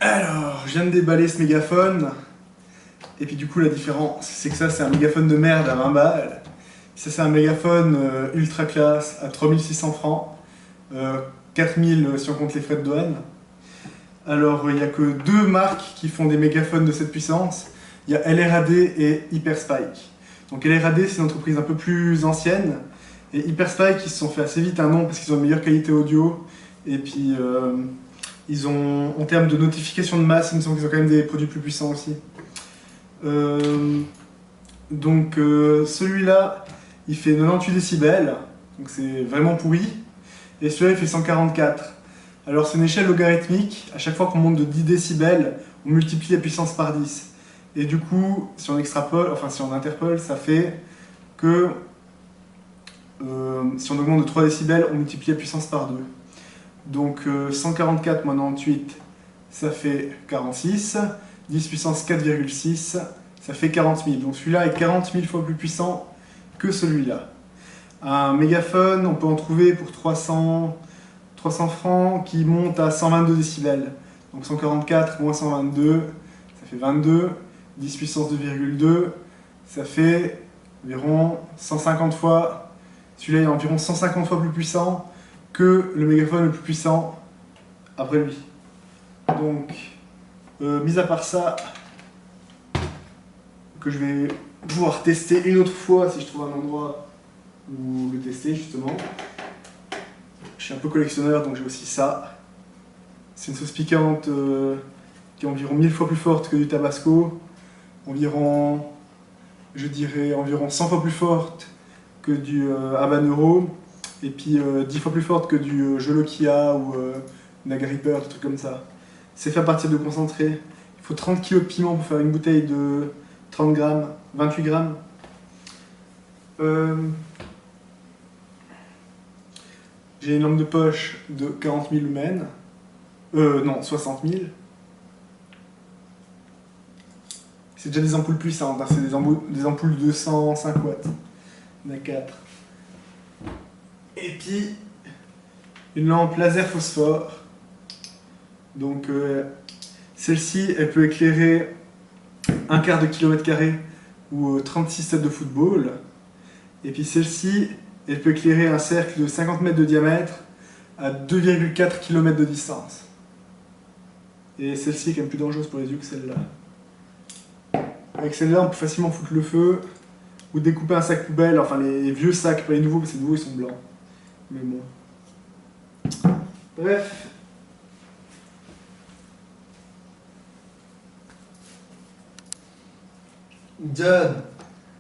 Alors, je viens de déballer ce mégaphone. Et puis du coup, la différence, c'est que ça, c'est un mégaphone de merde à 20 balles. Ça, c'est un mégaphone ultra classe à 3600 francs. 4000 si on compte les frais de douane. Alors, il n'y a que deux marques qui font des mégaphones de cette puissance. Il y a LRAD et Hyperspike. Donc LRAD, c'est une entreprise un peu plus ancienne. Et Hyperspike, ils se sont fait assez vite un nom parce qu'ils ont une meilleure qualité audio. Et puis, ils ont, en termes de notification de masse, il me semble qu'ils ont quand même des produits plus puissants aussi. Celui-là, il fait 98 décibels. Donc c'est vraiment pourri. Et celui-là, il fait 144. Alors c'est une échelle logarithmique, à chaque fois qu'on monte de 10 décibels, on multiplie la puissance par 10. Et du coup, si on extrapole, enfin si on interpole, ça fait que si on augmente de 3 décibels, on multiplie la puissance par 2. Donc 144 moins 98, ça fait 46. 10 puissance 4,6, ça fait 40 000. Donc celui-là est 40 000 fois plus puissant que celui-là. Un mégaphone, on peut en trouver pour 300 francs qui monte à 122 décibels. Donc 144 moins 122, ça fait 22. 10 puissance 2,2, ça fait environ 150 fois. Celui-là est environ 150 fois plus puissant que le mégaphone le plus puissant après lui. Donc, mis à part ça, que je vais pouvoir tester une autre fois si je trouve un endroit où le tester justement. Je suis un peu collectionneur, donc j'ai aussi ça. C'est une sauce piquante qui est environ 1000 fois plus forte que du Tabasco, environ, je dirais, environ 100 fois plus forte que du habanero, et puis 10 fois plus forte que du Jolokia ou Nagaripper, des trucs comme ça. C'est fait à partir de concentré. Il faut 30 kg de piment pour faire une bouteille de 30 grammes, 28 grammes. J'ai une lampe de poche de 40 000 lumens. Non, 60 000. C'est déjà des ampoules puissantes, hein. C'est des ampoules de 205 watts. Il y en a 4. Et puis, une lampe laser phosphore. Donc, celle-ci, elle peut éclairer un quart de kilomètre carré ou 36 stades de football. Et puis celle-ci, elle peut éclairer un cercle de 50 mètres de diamètre à 2,4 km de distance. Et celle-ci est quand même plus dangereuse pour les yeux que celle-là. Avec celle-là, on peut facilement foutre le feu ou découper un sac poubelle, enfin les vieux sacs, pas les nouveaux, parce que les nouveaux ils sont blancs. Mais bon. Bref. John,